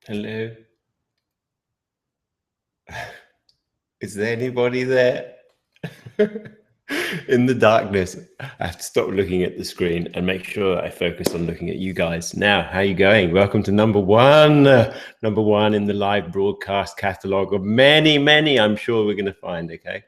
Hello. Is there anybody there? In the darkness, I have to stop looking at the screen and make sure I focus on looking at you guys. Now, how are you going? Welcome to number one in the live broadcast catalog of many, I'm sure we're going to find, okay?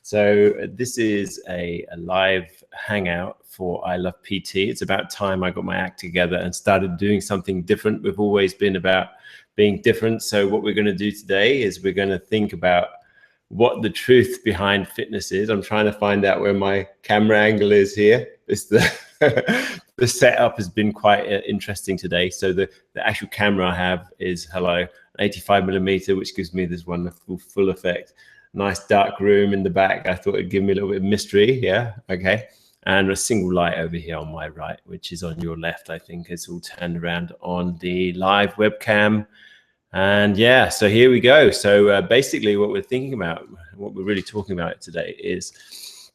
So this is a live hangout for I Love PT. It's about time I got my act together and started doing something different. We've always been about being different. So what we're going to do today is we're going to think about what the truth behind fitness is. I'm trying to find out where my camera angle is here. It's the the setup has been quite interesting today. So the actual camera I have is an 85mm, which gives me this wonderful full effect. Nice dark room in the back. I thought it'd give me a little bit of mystery. Yeah, okay. And a single light over here on my right, which is on your left. I think it's all turned around on the live webcam. And yeah, so here we go. So basically what we're thinking about, what we're really talking about today is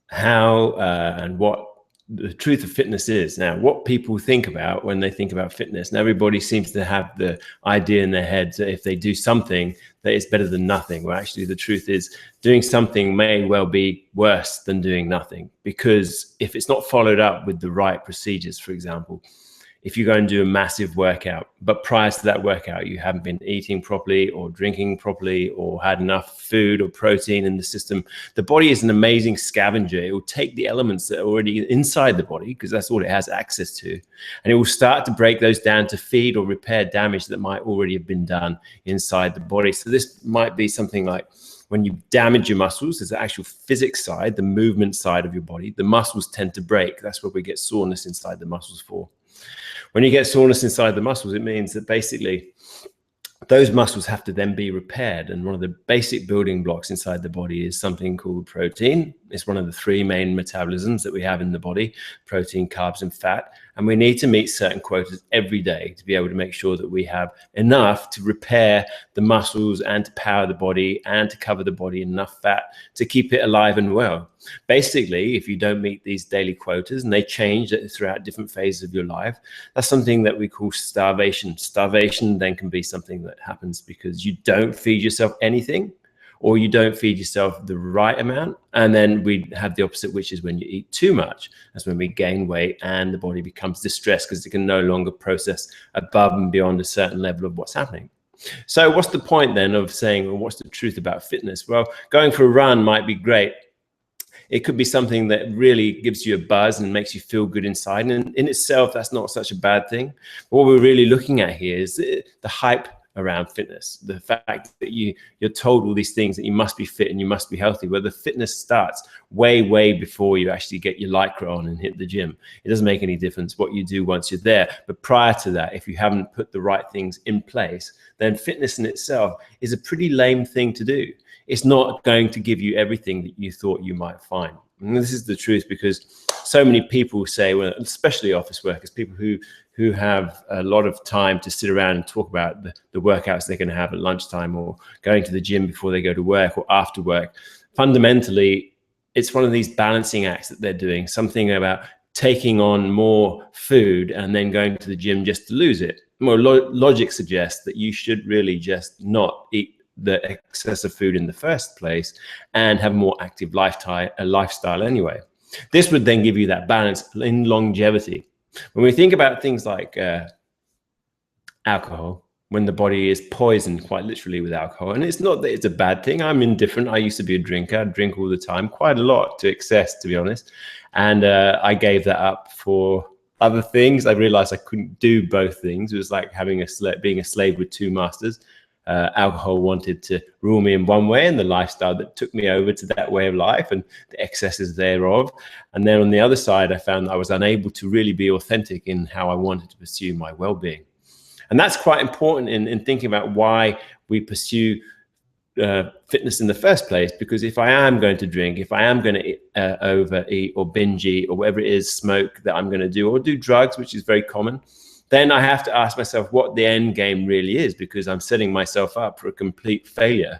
how and what the truth of fitness is. Now, what people think about when they think about fitness, and everybody seems to have the idea in their head that if they do something, that it's better than nothing. Well, actually, the truth is doing something may well be worse than doing nothing, because if it's not followed up with the right procedures, for example, if you go and do a massive workout, but prior to that workout, you haven't been eating properly or drinking properly or had enough food or protein in the system, the body is an amazing scavenger. It will take the elements that are already inside the body, because that's all it has access to, and it will start to break those down to feed or repair damage that might already have been done inside the body. So this might be something like when you damage your muscles, there's the actual physics side, the movement side of your body. The muscles tend to break. That's where we get soreness inside the muscles for. When you get soreness inside the muscles, it means that basically those muscles have to then be repaired. And one of the basic building blocks inside the body is something called protein. It's one of the three main metabolisms that we have in the body: protein, carbs, and fat. And we need to meet certain quotas every day to be able to make sure that we have enough to repair the muscles and to power the body and to cover the body enough fat to keep it alive and well. Basically, if you don't meet these daily quotas, and they change throughout different phases of your life, that's something that we call starvation. Starvation then can be something that happens because you don't feed yourself anything, or you don't feed yourself the right amount. And then we have the opposite, which is when you eat too much. That's when we gain weight and the body becomes distressed because it can no longer process above and beyond a certain level of what's happening. So what's the point then of saying, well, what's the truth about fitness? Well, going for a run might be great. It could be something that really gives you a buzz and makes you feel good inside. And in itself, that's not such a bad thing. But what we're really looking at here is the hype around fitness, the fact that you're told all these things, that you must be fit and you must be healthy, where the fitness starts way before you actually get your Lycra on and hit the gym. It doesn't make any difference what you do once you're there. But prior to that, if you haven't put the right things in place, then fitness in itself is a pretty lame thing to do. It's not going to give you everything that you thought you might find. And this is the truth, because so many people say, well, especially office workers, people who have a lot of time to sit around and talk about the workouts they're going to have at lunchtime, or going to the gym before they go to work or after work. Fundamentally, it's one of these balancing acts that they're doing, something about taking on more food and then going to the gym just to lose it. More logic suggests that you should really just not eat the excessive food in the first place and have a more active lifestyle anyway. This would then give you that balance in longevity. When we think about things like alcohol, when the body is poisoned quite literally with alcohol, and it's not that it's a bad thing. I'm indifferent. I used to be a drinker. I drink all the time, quite a lot, to excess, to be honest. And I gave that up for other things. I realized I couldn't do both things. It was like being a slave with two masters. Alcohol wanted to rule me in one way, and the lifestyle that took me over to that way of life and the excesses thereof. And then on the other side, I found that I was unable to really be authentic in how I wanted to pursue my well-being. And that's quite important in thinking about why we pursue fitness in the first place. Because if I am going to drink, if I am going to overeat or binge eat or whatever it is, smoke that I'm going to do, or do drugs, which is very common, then I have to ask myself what the end game really is, because I'm setting myself up for a complete failure.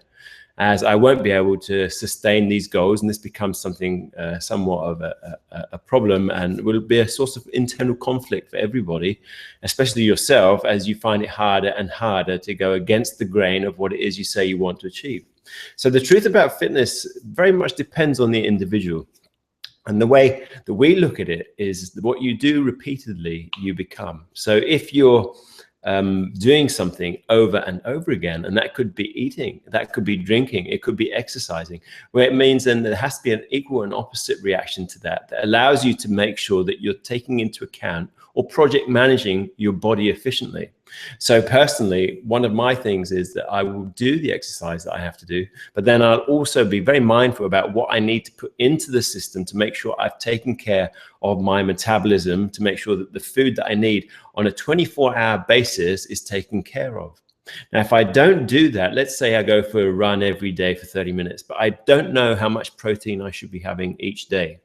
as I won't be able to sustain these goals, and this becomes something somewhat of a problem, and will be a source of internal conflict for everybody, especially yourself, as you find it harder and harder to go against the grain of what it is you say you want to achieve. So the truth about fitness very much depends on the individual. And the way that we look at it is what you do repeatedly, you become. So if you're doing something over and over again, and that could be eating, that could be drinking, it could be exercising, where it means then there has to be an equal and opposite reaction to that allows you to make sure that you're taking into account or project managing your body efficiently. So personally, one of my things is that I will do the exercise that I have to do, but then I'll also be very mindful about what I need to put into the system to make sure I've taken care of my metabolism, to make sure that the food that I need on a 24-hour basis is taken care of. Now, if I don't do that, let's say I go for a run every day for 30 minutes, but I don't know how much protein I should be having each day.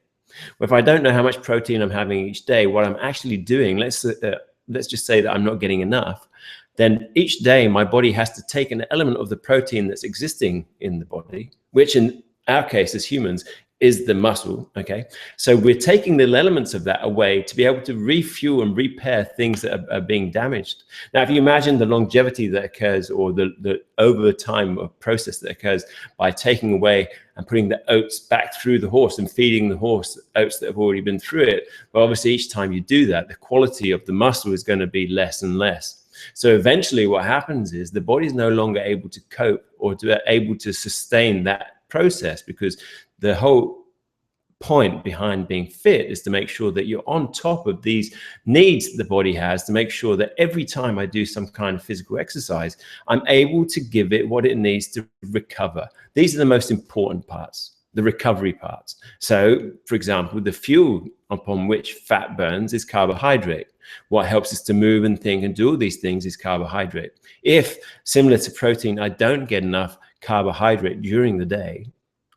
Well, if I don't know how much protein I'm having each day, what I'm actually doing, let's just say that I'm not getting enough, then each day my body has to take an element of the protein that's existing in the body, which in our case as humans is the muscle, okay? So we're taking the elements of that away to be able to refuel and repair things that are being damaged. Now, if you imagine the longevity that occurs, or the over time process that occurs by taking away and putting the oats back through the horse and feeding the horse oats that have already been through it, well, obviously each time you do that, the quality of the muscle is going to be less and less. So eventually what happens is the body is no longer able to cope or able to sustain that process, because the whole point behind being fit is to make sure that you're on top of these needs the body has, to make sure that every time I do some kind of physical exercise, I'm able to give it what it needs to recover. These are the most important parts, the recovery parts. So, for example, the fuel upon which fat burns is carbohydrate. What helps us to move and think and do all these things is carbohydrate. If, similar to protein, I don't get enough carbohydrate during the day,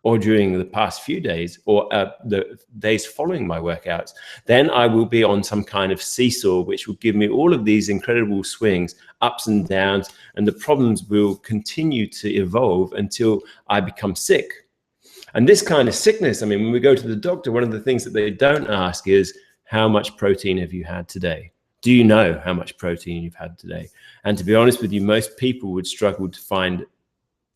or during the past few days, or the days following my workouts, then I will be on some kind of seesaw, which will give me all of these incredible swings, ups and downs, and the problems will continue to evolve until I become sick. And this kind of sickness, I mean, when we go to the doctor, one of the things that they don't ask is, how much protein have you had today? Do you know how much protein you've had today? And to be honest with you, most people would struggle to find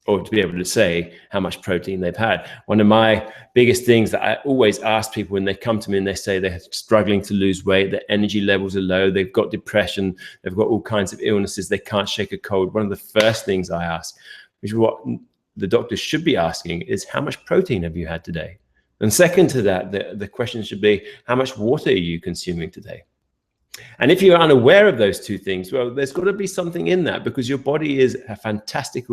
or to be able to say how much protein they've had. One of my biggest things that I always ask people when they come to me and they say they're struggling to lose weight, their energy levels are low, they've got depression, they've got all kinds of illnesses, they can't shake a cold. One of the first things I ask, which is what the doctors should be asking, is how much protein have you had today? And second to that, the question should be, how much water are you consuming today? And if you're unaware of those two things, well, there's got to be something in that, because your body is a fantastic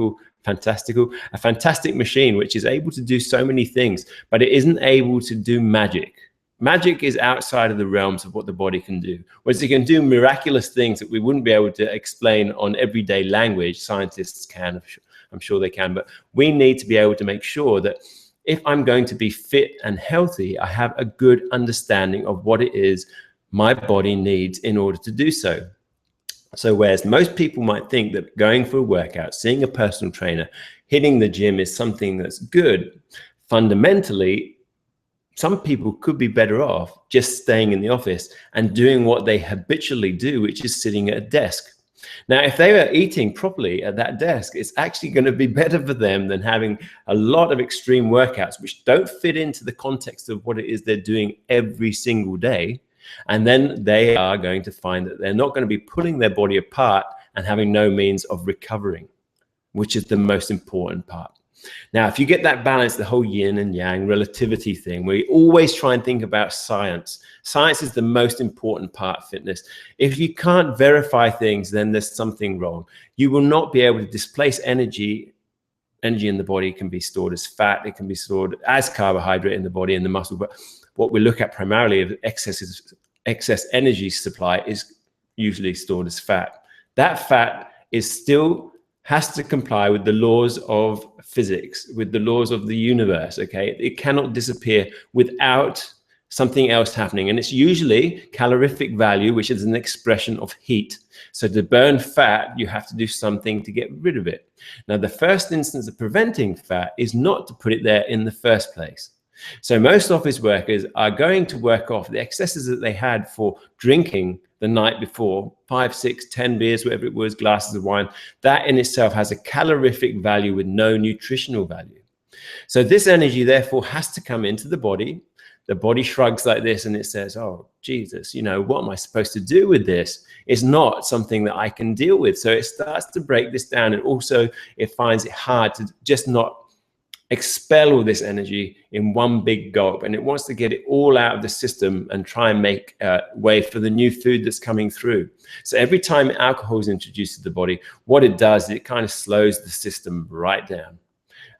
machine, which is able to do so many things, but it isn't able to do magic. Magic is outside of the realms of what the body can do. Whereas it can do miraculous things that we wouldn't be able to explain on everyday language. Scientists can, I'm sure they can, but we need to be able to make sure that if I'm going to be fit and healthy, I have a good understanding of what it is my body needs in order to do so. So whereas most people might think that going for a workout, seeing a personal trainer, hitting the gym is something that's good, fundamentally, some people could be better off just staying in the office and doing what they habitually do, which is sitting at a desk. Now, if they were eating properly at that desk, it's actually going to be better for them than having a lot of extreme workouts, which don't fit into the context of what it is they're doing every single day. And then they are going to find that they're not going to be pulling their body apart and having no means of recovering, which is the most important part. Now, if you get that balance, the whole yin and yang relativity thing, we always try and think about science. Science is the most important part of fitness. If you can't verify things, then there's something wrong. You will not be able to displace energy. Energy in the body can be stored as fat. It can be stored as carbohydrate in the body and the muscle. But what we look at primarily of excess energy supply is usually stored as fat. That fat is still has to comply with the laws of physics, with the laws of the universe, okay? It cannot disappear without something else happening. And it's usually calorific value, which is an expression of heat. So to burn fat, you have to do something to get rid of it. Now, the first instance of preventing fat is not to put it there in the first place. So most office workers are going to work off the excesses that they had for drinking the night before, 5, 6, 10 beers, whatever it was, glasses of wine. That in itself has a calorific value with no nutritional value. So this energy therefore has to come into the body. The body shrugs like this and it says, oh, Jesus, what am I supposed to do with this? It's not something that I can deal with. So it starts to break this down. And also it finds it hard to just not expel all this energy in one big gulp. And it wants to get it all out of the system and try and make way for the new food that's coming through. So every time alcohol is introduced to the body, what it does is it kind of slows the system right down.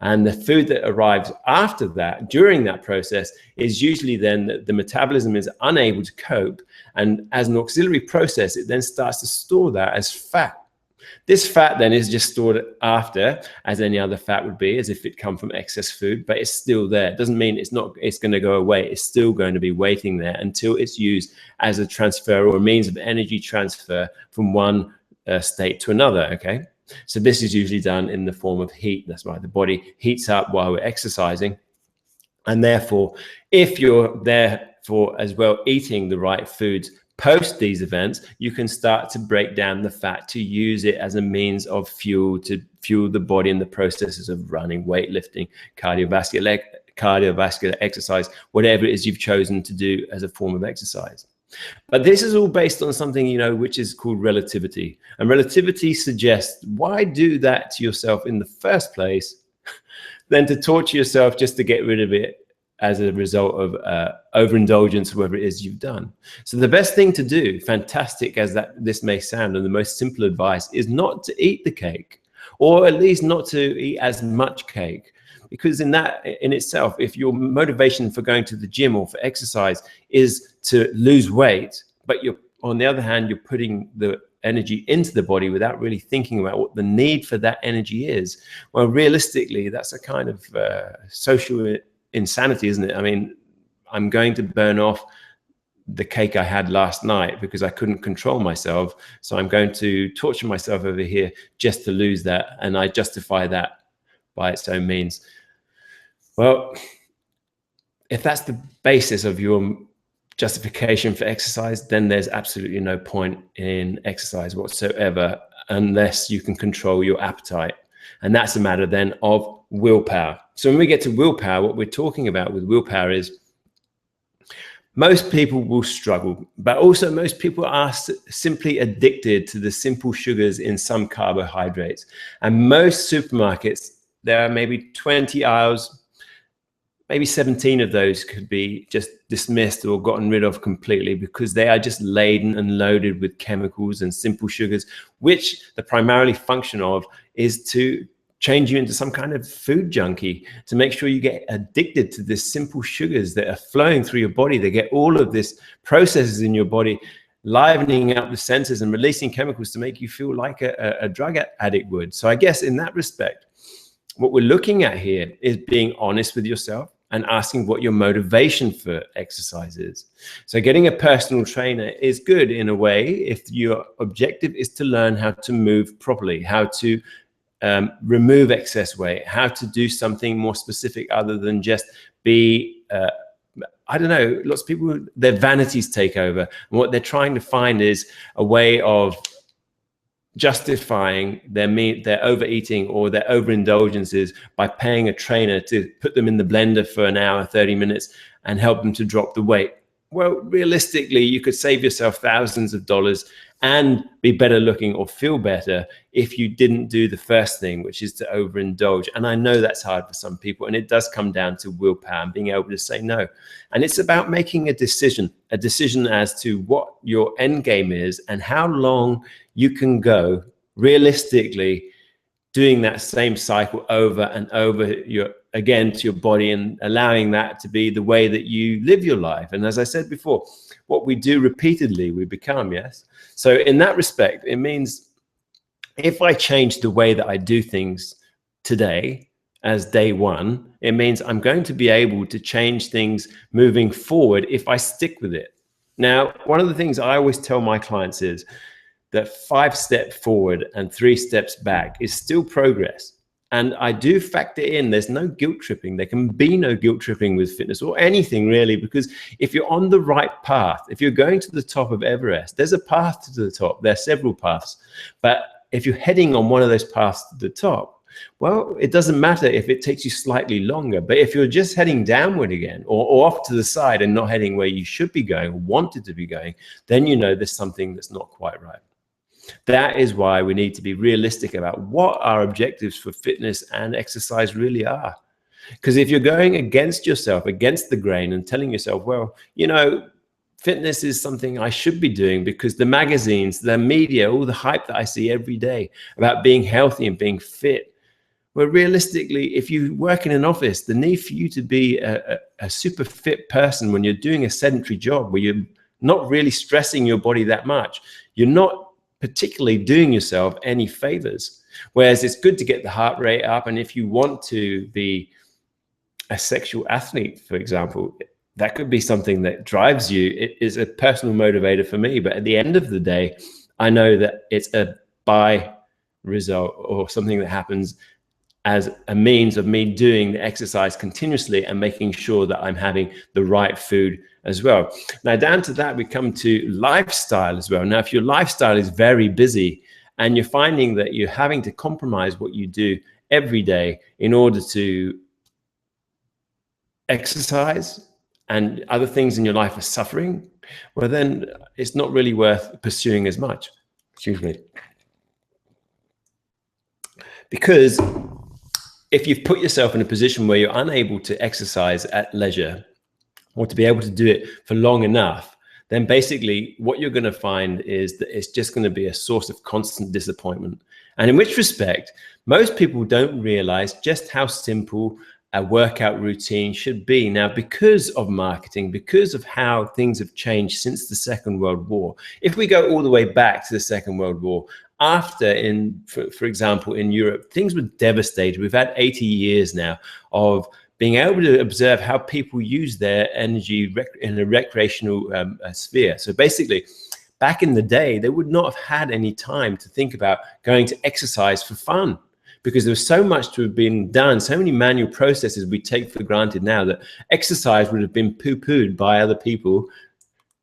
And the food that arrives after that, during that process, is usually then that the metabolism is unable to cope. And as an auxiliary process, it then starts to store that as fat. This fat then is just stored after, as any other fat would be, as if it come from excess food, but it's still there. It doesn't mean it's going to go away. It's still going to be waiting there until it's used as a transfer or a means of energy transfer from one state to another, okay? So this is usually done in the form of heat. That's why the body heats up while we're exercising. And therefore, if you're therefore as well eating the right foods post these events, you can start to break down the fat to use it as a means of fuel to fuel the body in the processes of running, weightlifting, cardiovascular exercise, whatever it is you've chosen to do as a form of exercise. But this is all based on something, which is called relativity. And relativity suggests, why do that to yourself in the first place than to torture yourself just to get rid of it as a result of overindulgence, whatever it is you've done. So the best thing to do, fantastic as this may sound, and the most simple advice is not to eat the cake, or at least not to eat as much cake. Because in itself, if your motivation for going to the gym or for exercise is to lose weight, but on the other hand, you're putting the energy into the body without really thinking about what the need for that energy is, well, realistically, that's a kind of social insanity, isn't it? I mean, I'm going to burn off the cake I had last night because I couldn't control myself. So I'm going to torture myself over here just to lose that. And I justify that by its own means. Well, if that's the basis of your justification for exercise, then there's absolutely no point in exercise whatsoever unless you can control your appetite. And that's a matter then of willpower. So when we get to willpower, what we're talking about with willpower is most people will struggle, but also most people are simply addicted to the simple sugars in some carbohydrates. And most supermarkets, there are maybe 20 aisles, maybe 17 of those could be just dismissed or gotten rid of completely because they are just laden and loaded with chemicals and simple sugars, which the primarily function of is to change you into some kind of food junkie, to make sure you get addicted to the simple sugars that are flowing through your body. They get all of this processes in your body, livening up the senses and releasing chemicals to make you feel like a drug addict would. So I guess in that respect, what we're looking at here is being honest with yourself and asking what your motivation for exercise is. So getting a personal trainer is good in a way if your objective is to learn how to move properly, how to remove excess weight, how to do something more specific other than just be, I don't know, lots of people, their vanities take over. And what they're trying to find is a way of justifying their overeating or their overindulgences by paying a trainer to put them in the blender for an hour, 30 minutes and help them to drop the weight. Well, realistically, you could save yourself thousands of dollars and be better looking or feel better if you didn't do the first thing, which is to overindulge. And I know that's hard for some people, and it does come down to willpower and being able to say no. And it's about making a decision as to what your end game is and how long you can go realistically doing that same cycle over and over again to your body, and allowing that to be the way that you live your life. And as I said before, what we do repeatedly, we become, yes? So in that respect, it means if I change the way that I do things today, as day one, it means I'm going to be able to change things moving forward if I stick with it. Now, one of the things I always tell my clients is that 5 steps forward and 3 steps back is still progress. And I do factor in, there's no guilt tripping. There can be no guilt tripping with fitness or anything really, because if you're on the right path, if you're going to the top of Everest, there's a path to the top. There are several paths. But if you're heading on one of those paths to the top, well, it doesn't matter if it takes you slightly longer. But if you're just heading downward again or off to the side and not heading where you should be going or wanted to be going, then you know there's something that's not quite right. That is why we need to be realistic about what our objectives for fitness and exercise really are. Because if you're going against yourself, against the grain, and telling yourself, well, you know, fitness is something I should be doing because the magazines, the media, all the hype that I see every day about being healthy and being fit. Well, realistically, if you work in an office, the need for you to be a super fit person when you're doing a sedentary job where you're not really stressing your body that much, you're not particularly doing yourself any favors. Whereas it's good to get the heart rate up. And if you want to be a sexual athlete, for example, that could be something that drives you. It is a personal motivator for me. But at the end of the day, I know that it's a by result or something that happens as a means of me doing the exercise continuously and making sure that I'm having the right food as well. Now, down to that, we come to lifestyle as well. Now, if your lifestyle is very busy and you're finding that you're having to compromise what you do every day in order to exercise and other things in your life are suffering, well, then it's not really worth pursuing as much. Excuse me. Because if you've put yourself in a position where you're unable to exercise at leisure or to be able to do it for long enough, then basically what you're going to find is that it's just going to be a source of constant disappointment. And in which respect, most people don't realize just how simple a workout routine should be. Now, because of marketing, because of how things have changed since the Second World War, if we go all the way back to the Second World War, after, for example, in Europe, things were devastated. We've had 80 years now of being able to observe how people use their energy in a recreational sphere. So basically, back in the day, they would not have had any time to think about going to exercise for fun, because there was so much to have been done, so many manual processes we take for granted now, that exercise would have been poo-pooed by other people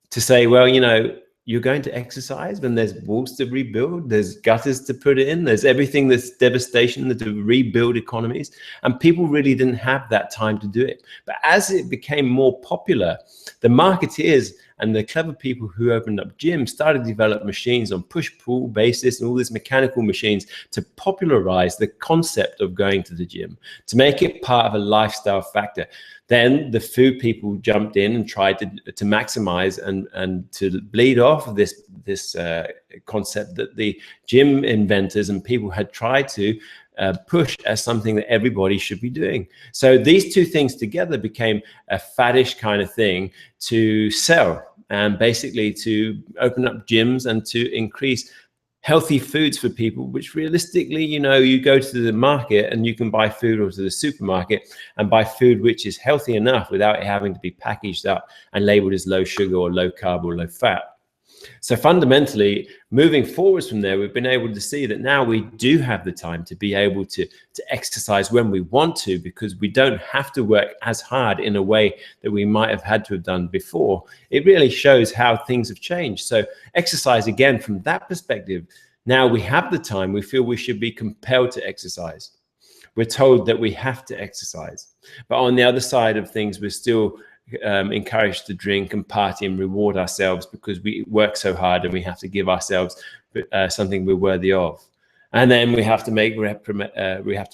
to say, well, you know, you're going to exercise when there's walls to rebuild, there's gutters to put it in, there's everything that's devastation to rebuild economies. And people really didn't have that time to do it. But as it became more popular, the marketeers and the clever people who opened up gyms started to develop machines on push-pull basis and all these mechanical machines to popularize the concept of going to the gym, to make it part of a lifestyle factor. Then the food people jumped in and tried to maximize and to bleed off this concept that the gym inventors and people had tried to push as something that everybody should be doing. So these two things together became a faddish kind of thing to sell, and basically to open up gyms and to increase healthy foods for people, which realistically, you know, you go to the market and you can buy food, or to the supermarket and buy food which is healthy enough without it having to be packaged up and labeled as low sugar or low carb or low fat. So fundamentally, moving forwards from there, we've been able to see that now we do have the time to be able to exercise when we want to, because we don't have to work as hard in a way that we might have had to have done before. It really shows how things have changed. So exercise, again, from that perspective, now we have the time, we feel we should be compelled to exercise. We're told that we have to exercise. But on the other side of things, we're still encouraged to drink and party and reward ourselves because we work so hard, and we have to give ourselves something we're worthy of. And then we have to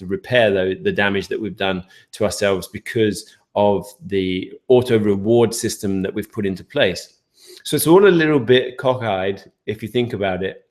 repair the damage that we've done to ourselves because of the auto reward system that we've put into place. So it's all a little bit cockeyed if you think about it.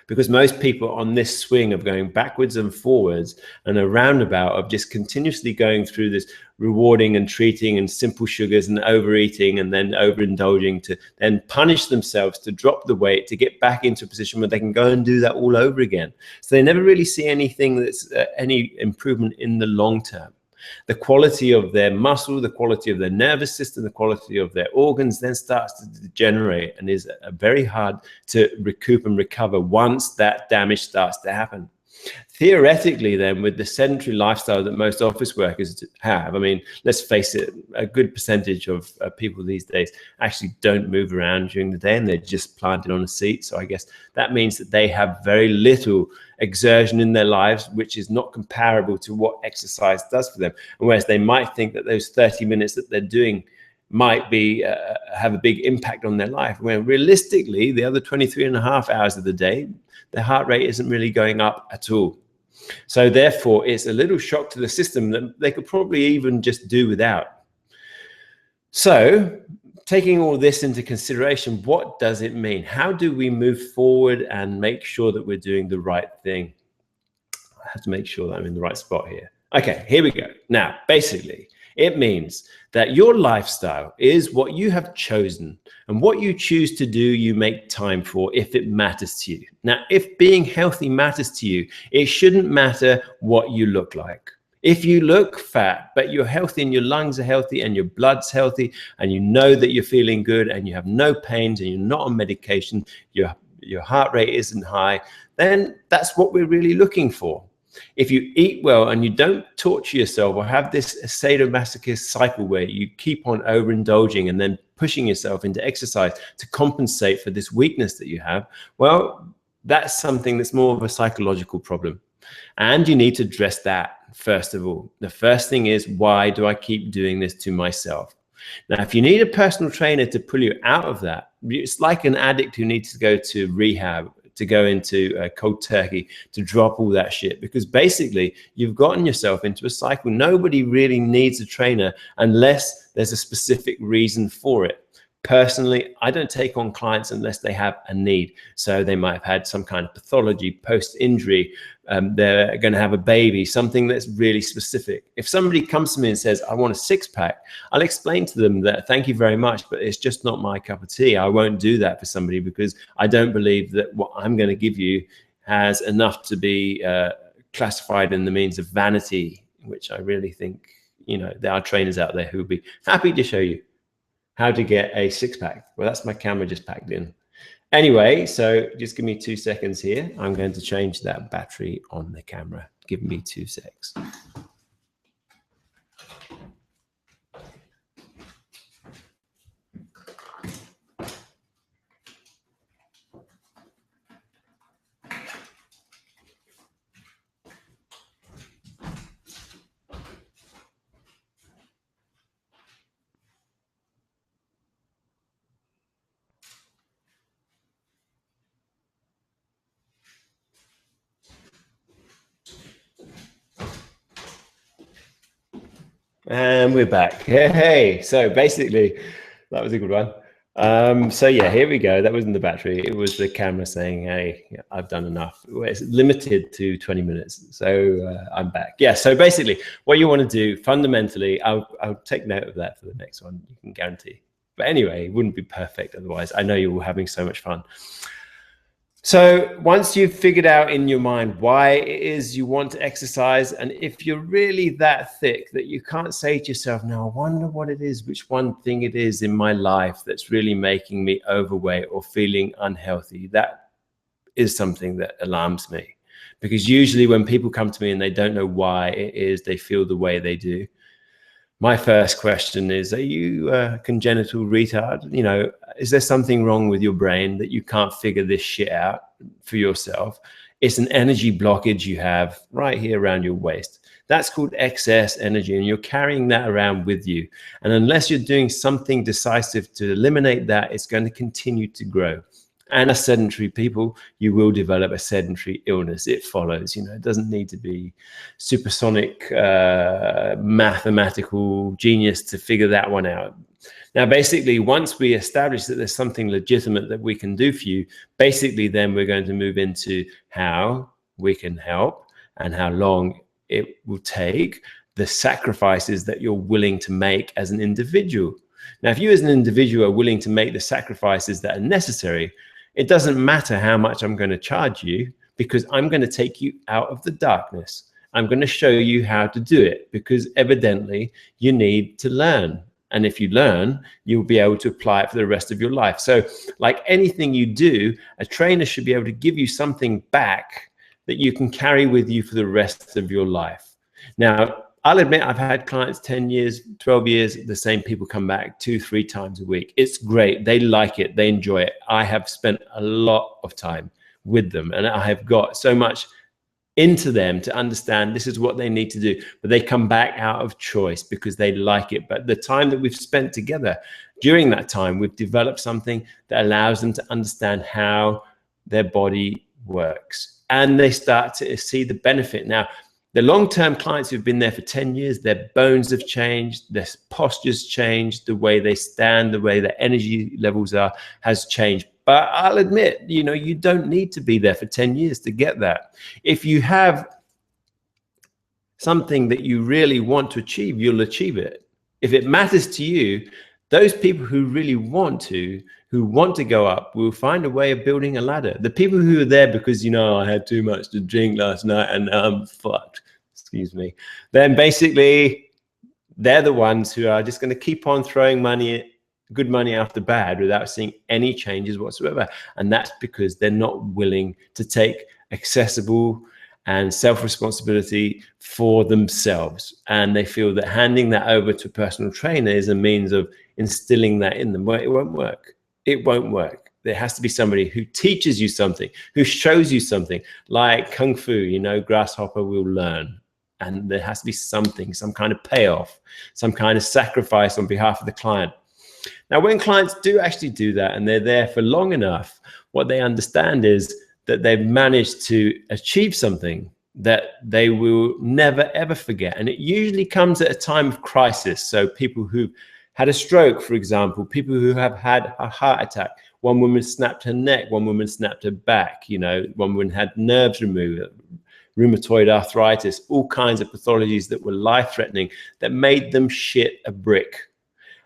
Because most people on this swing of going backwards and forwards and a roundabout of just continuously going through this rewarding and treating and simple sugars and overeating and then overindulging to then punish themselves to drop the weight to get back into a position where they can go and do that all over again. So they never really see anything that's any improvement in the long term. The quality of their muscle, the quality of their nervous system, the quality of their organs then starts to degenerate and is very hard to recoup and recover once that damage starts to happen. Theoretically, then, with the sedentary lifestyle that most office workers have, I mean, let's face it, a good percentage of people these days actually don't move around during the day and they're just planted on a seat. So I guess that means that they have very little exertion in their lives, which is not comparable to what exercise does for them. And whereas they might think that those 30 minutes that they're doing might be have a big impact on their life, when realistically, the other 23 and a half hours of the day, their heart rate isn't really going up at all. So therefore, it's a little shock to the system that they could probably even just do without. So taking all this into consideration, what does it mean? How do we move forward and make sure that we're doing the right thing? I have to make sure that I'm in the right spot here. Okay, here we go. Now, basically, it means that your lifestyle is what you have chosen, and what you choose to do, you make time for if it matters to you. Now, if being healthy matters to you, it shouldn't matter what you look like. If you look fat, but you're healthy and your lungs are healthy and your blood's healthy and you know that you're feeling good and you have no pains and you're not on medication, your heart rate isn't high, then that's what we're really looking for. If you eat well and you don't torture yourself or have this sadomasochist cycle where you keep on overindulging and then pushing yourself into exercise to compensate for this weakness that you have, well, that's something that's more of a psychological problem. And you need to address that first of all. The first thing is, why do I keep doing this to myself? Now, if you need a personal trainer to pull you out of that, it's like an addict who needs to go to rehab, to go into cold turkey, to drop all that shit, because basically you've gotten yourself into a cycle. Nobody really needs a trainer unless there's a specific reason for it. Personally, I don't take on clients unless they have a need. So they might have had some kind of pathology, post-injury, they're going to have a baby, something that's really specific. If somebody comes to me and says, I want a six-pack, I'll explain to them that thank you very much, but it's just not my cup of tea. I won't do that for somebody because I don't believe that what I'm going to give you has enough to be classified in the means of vanity, which I really think, you know, there are trainers out there who would be happy to show you how to get a six-pack. Well, that's my camera just packed in. Anyway, so just give me 2 seconds here. I'm going to change that battery on the camera. Give me 2 secs. And we're back. Hey, so basically, that was a good one. So yeah, here we go. That wasn't the battery. It was the camera saying, hey, I've done enough. It's limited to 20 minutes. So I'm back. Yeah, so basically what you want to do fundamentally, I'll take note of that for the next one, you can guarantee. But anyway, it wouldn't be perfect otherwise. I know you're all having so much fun. So once you've figured out in your mind why it is you want to exercise, and if you're really that thick that you can't say to yourself, now I wonder what it is, which one thing it is in my life that's really making me overweight or feeling unhealthy, that is something that alarms me. Because usually when people come to me and they don't know why it is they feel the way they do, my first question is, are you a congenital retard? You know, is there something wrong with your brain that you can't figure this shit out for yourself? It's an energy blockage you have right here around your waist. That's called excess energy, and you're carrying that around with you. And unless you're doing something decisive to eliminate that, it's going to continue to grow. And as sedentary people, you will develop a sedentary illness. It follows, you know, it doesn't need to be supersonic mathematical genius to figure that one out. Now, basically, once we establish that there's something legitimate that we can do for you, basically, then we're going to move into how we can help and how long it will take, the sacrifices that you're willing to make as an individual. Now, if you as an individual are willing to make the sacrifices that are necessary, it doesn't matter how much I'm going to charge you, because I'm going to take you out of the darkness. I'm going to show you how to do it, because evidently you need to learn. And if you learn, you'll be able to apply it for the rest of your life. So like anything you do, a trainer should be able to give you something back that you can carry with you for the rest of your life. Now, I'll admit I've had clients 10 years, 12 years, the same people come back 2-3 times a week. It's great. They like it. They enjoy it. I have spent a lot of time with them, and I have got so much into them to understand this is what they need to do, but they come back out of choice because they like it. But the time that we've spent together, during that time, we've developed something that allows them to understand how their body works, and they start to see the benefit. Now, the long-term clients who've been there for 10 years, their bones have changed, their postures changed, the way they stand, the way their energy levels are has changed. But I'll admit, you don't need to be there for 10 years to get that. If you have something that you really want to achieve, you'll achieve it. If it matters to you, those people who really want to go up will find a way of building a ladder. The people who are there because, I had too much to drink last night and I'm fucked, excuse me, then basically they're the ones who are just going to keep on throwing good money after bad without seeing any changes whatsoever. And that's because they're not willing to take accessible and self-responsibility for themselves. And they feel that handing that over to a personal trainer is a means of instilling that in them. Well, it won't work. It won't work. There has to be somebody who teaches you something, who shows you something, like Kung Fu, grasshopper will learn. And there has to be something, some kind of payoff, some kind of sacrifice on behalf of the client. Now, when clients do actually do that and they're there for long enough, what they understand is that they've managed to achieve something that they will never, ever forget. And it usually comes at a time of crisis. So people who had a stroke, for example, people who have had a heart attack. One woman snapped her neck, one woman snapped her back, one woman had nerves removed, rheumatoid arthritis, all kinds of pathologies that were life-threatening that made them shit a brick.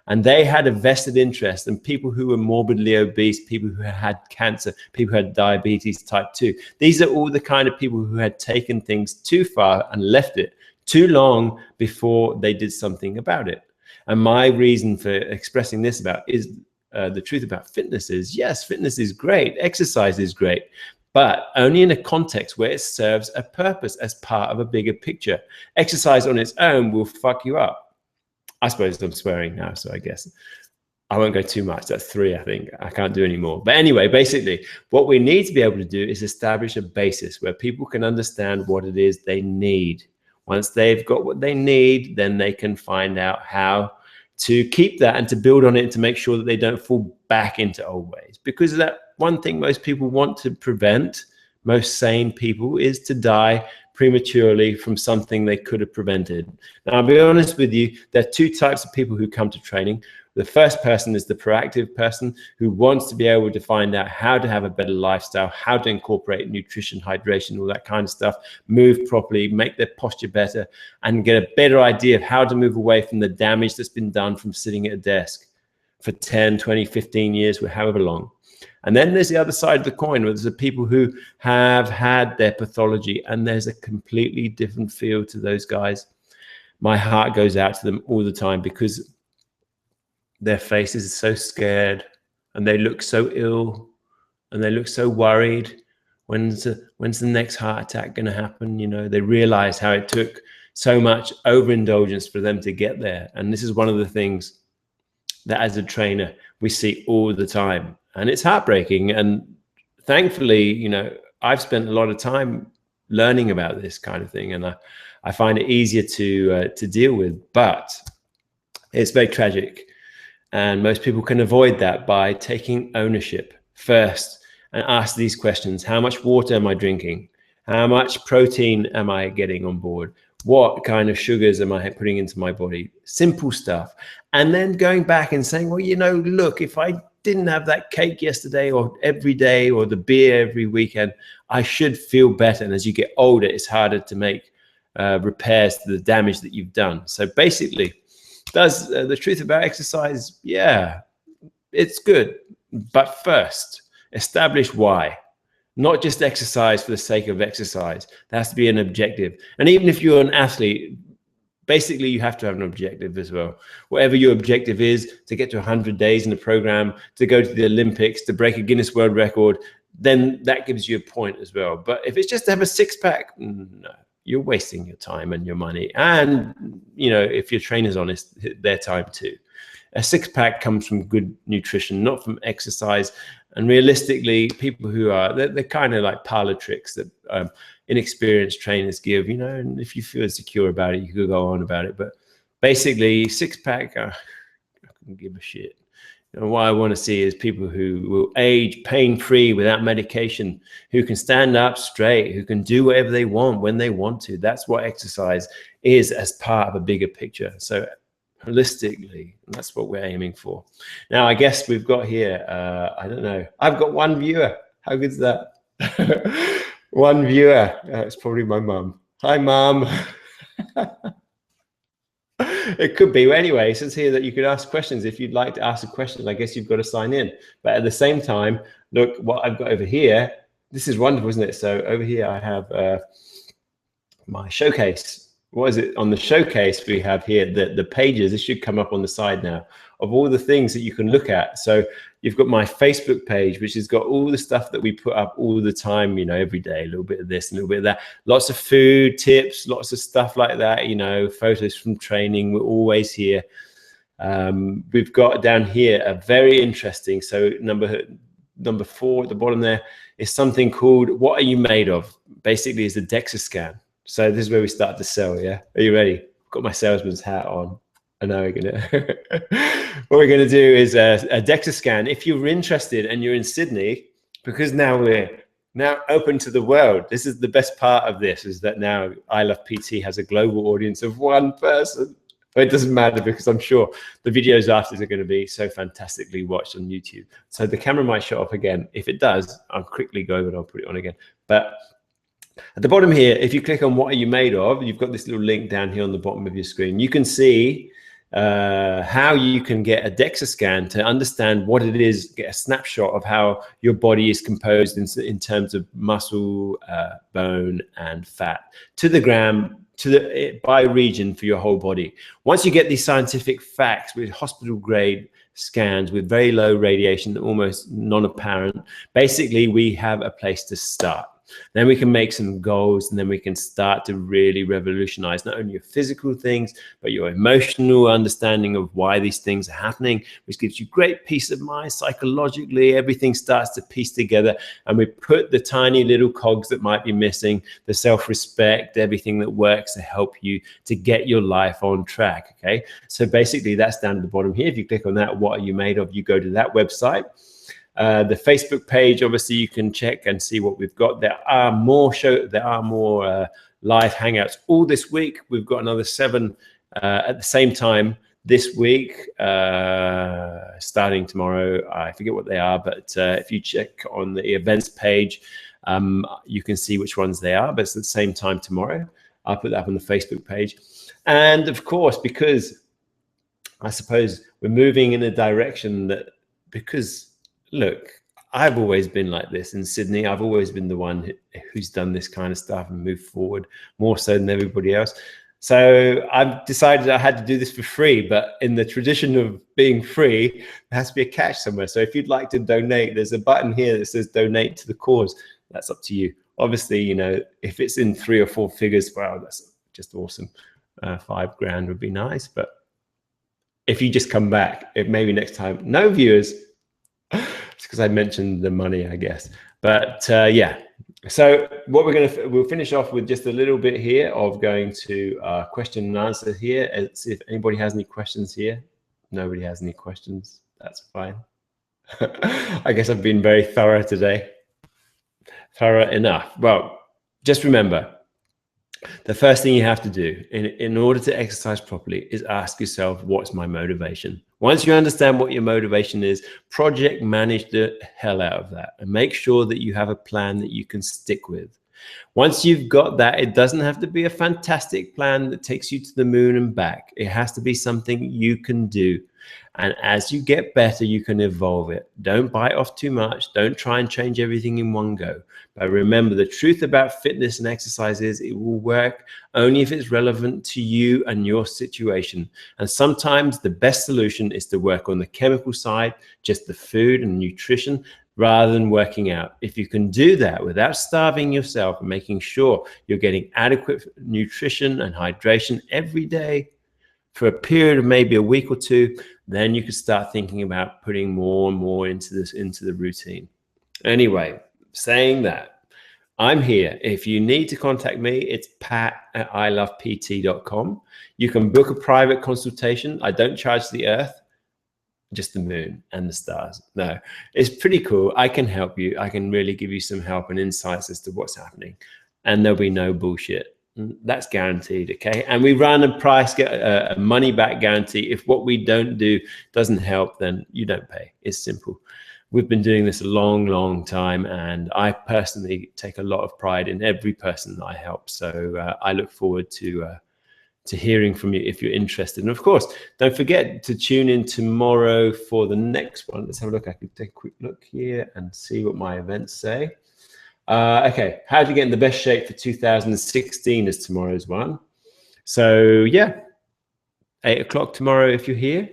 And they had a vested interest in people who were morbidly obese, people who had cancer, people who had diabetes type 2. These are all the kind of people who had taken things too far and left it too long before they did something about it. And my reason for expressing this is the truth about fitness is, yes, fitness is great, exercise is great, but only in a context where it serves a purpose as part of a bigger picture. Exercise on its own will fuck you up. I suppose I'm swearing now, so I guess I won't go too much. That's 3, I think. I can't do any more. But anyway, basically, what we need to be able to do is establish a basis where people can understand what it is they need. Once they've got what they need, then they can find out how to keep that and to build on it to make sure that they don't fall back into old ways. Because that one thing most people want to prevent, most sane people, is to die prematurely from something they could have prevented. Now, I'll be honest with you, there are 2 types of people who come to training. The first person is the proactive person who wants to be able to find out how to have a better lifestyle, how to incorporate nutrition, hydration, all that kind of stuff, move properly, make their posture better, and get a better idea of how to move away from the damage that's been done from sitting at a desk for 10, 20, 15 years, or however long. And then there's the other side of the coin, where there's the people who have had their pathology, and there's a completely different feel to those guys. My heart goes out to them all the time because their faces are so scared and they look so ill and they look so worried. When's the next heart attack going to happen? They realize how it took so much overindulgence for them to get there. And this is one of the things that as a trainer, we see all the time. And it's heartbreaking. And thankfully, I've spent a lot of time learning about this kind of thing, and I find it easier to deal with. But it's very tragic. And most people can avoid that by taking ownership first and ask these questions. How much water am I drinking? How much protein am I getting on board? What kind of sugars am I putting into my body? Simple stuff. And then going back and saying, well, you know, look, if I didn't have that cake yesterday or every day or the beer every weekend, I should feel better. And as you get older, it's harder to make repairs to the damage that you've done. So basically, does the truth about exercise? Yeah, it's good. But first, establish why. Not just exercise for the sake of exercise. There has to be an objective. And even if you're an athlete, basically you have to have an objective as well. Whatever your objective is, to get to 100 days in the program, to go to the Olympics, to break a Guinness World Record, then that gives you a point as well. But if it's just to have a six-pack, no, you're wasting your time and your money. And, you know, if your trainer's honest, their time too. A six-pack comes from good nutrition, not from exercise. And realistically, people who are, they're kind of like parlor tricks that inexperienced trainers give, you know, and if you feel insecure about it, you could go on about it. But basically, six-pack, I couldn't give a shit. You know, what I want to see is people who will age pain-free without medication, who can stand up straight, who can do whatever they want when they want to. That's what exercise is as part of a bigger picture. So holistically, that's what we're aiming for. Now, I guess we've got here, I don't know, I've got one viewer. How good is that? One viewer. It's probably my mum. Hi, Mum. It could be. Well, anyway, it says here that you could ask questions. If you'd like to ask a question, I guess you've got to sign in. But at the same time, look what I've got over here. This is wonderful, isn't it? So over here, I have my showcase. What is it? On the showcase, we have here the pages. This should come up on the side now of all the things that you can look at. So you've got my Facebook page, which has got all the stuff that we put up all the time, you know, every day, a little bit of this, a little bit of that, lots of food tips, lots of stuff like that, you know, photos from training. We're always here. We've got down here a very interesting, so number 4 at the bottom there is something called What Are You Made Of? Basically is a DEXA scan. So this is where we start to sell, yeah? Are you ready? I've got my salesman's hat on. I know we're gonna, what we're gonna do is a DEXA scan. If you're interested and you're in Sydney, because now we're open to the world. This is the best part of this, is that now I Love PT has a global audience of 1 person. But it doesn't matter, because I'm sure the videos after are going to be so fantastically watched on YouTube. So the camera might shut off again. If it does, I'll quickly go over and I'll put it on again. But at the bottom here, if you click on What Are You Made Of, you've got this little link down here on the bottom of your screen. You can see how you can get a DEXA scan to understand what it is, get a snapshot of how your body is composed in terms of muscle, bone, and fat to the gram, by region for your whole body. Once you get these scientific facts with hospital grade scans with very low radiation, almost non-apparent, basically we have a place to start. Then we can make some goals, and then we can start to really revolutionize not only your physical things, but your emotional understanding of why these things are happening, which gives you great peace of mind. Psychologically, everything starts to piece together, and we put the tiny little cogs that might be missing, the self-respect, everything that works to help you to get your life on track, okay? So basically, that's down at the bottom here. If you click on that, What Are You Made Of, you go to that website. The Facebook page, obviously, you can check and see what we've got. There are more live Hangouts all this week. We've got another 7 at the same time this week, starting tomorrow. I forget what they are, but if you check on the events page, you can see which ones they are, but it's at the same time tomorrow. I'll put that up on the Facebook page. And of course, because I suppose we're moving in a direction that, because look, I've always been like this in Sydney. I've always been the one who's done this kind of stuff and moved forward more so than everybody else. So I've decided I had to do this for free, but in the tradition of being free, there has to be a catch somewhere. So if you'd like to donate, there's a button here that says donate to the cause. That's up to you. Obviously, you know, if it's in 3 or 4 figures, well, that's just awesome. 5 grand would be nice. But if you just come back, maybe next time, no viewers, it's because I mentioned the money, I guess. But yeah, so what we'll finish off with just a little bit here of going to question and answer here. And see if anybody has any questions here. Nobody has any questions. That's fine. I guess I've been very thorough today. Thorough enough. Well, just remember, The first thing you have to do in order to exercise properly is ask yourself, what's my motivation? Once you understand what your motivation is, project manage the hell out of that and make sure that you have a plan that you can stick with. Once you've got that, it doesn't have to be a fantastic plan that takes you to the moon and back. It has to be something you can do. And as you get better, you can evolve it. Don't bite off too much. Don't try and change everything in one go. But remember, the truth about fitness and exercise is it will work only if it's relevant to you and your situation. And sometimes the best solution is to work on the chemical side, just the food and nutrition, rather than working out. If you can do that without starving yourself and making sure you're getting adequate nutrition and hydration every day for a period of maybe a week or two, then you can start thinking about putting more and more into the routine. Anyway, saying that, I'm here. If you need to contact me, it's pat@ilovept.com. You can book a private consultation. I don't charge the earth, just the moon and the stars. No, it's pretty cool. I can help you. I can really give you some help and insights as to what's happening, and there'll be no bullshit. That's guaranteed. Okay. And we run a money back guarantee. If what we don't do doesn't help, then you don't pay. It's simple. We've been doing this a long, long time, and I personally take a lot of pride in every person that I help. So I look forward to hearing from you if you're interested. And of course, don't forget to tune in tomorrow for the next one. Let's have a look. I can take a quick look here and see what my events say. Okay, how to get in the best shape for 2016 is tomorrow's one. So yeah, 8 o'clock tomorrow if you're here.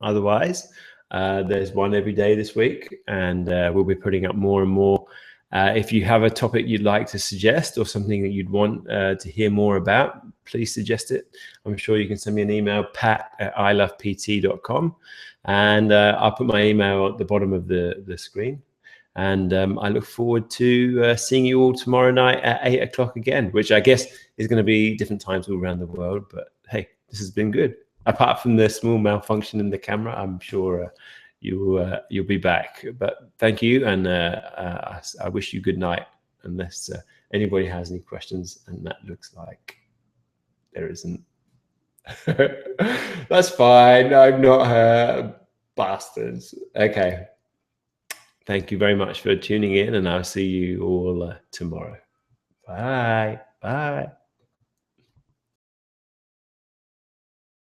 Otherwise, there's one every day this week, and we'll be putting up more and more. If you have a topic you'd like to suggest or something that you'd want to hear more about, please suggest it. I'm sure you can send me an email, pat@ilovept.com, and I'll put my email at the bottom of the screen. And I look forward to seeing you all tomorrow night at 8 o'clock again, which I guess is going to be different times all around the world. But hey, this has been good. Apart from the small malfunction in the camera, I'm sure you'll be back. But thank you, and I wish you good night, unless anybody has any questions, and that looks like there isn't. That's fine. I'm not bastards. Okay. Thank you very much for tuning in, and I'll see you all tomorrow. Bye. Bye.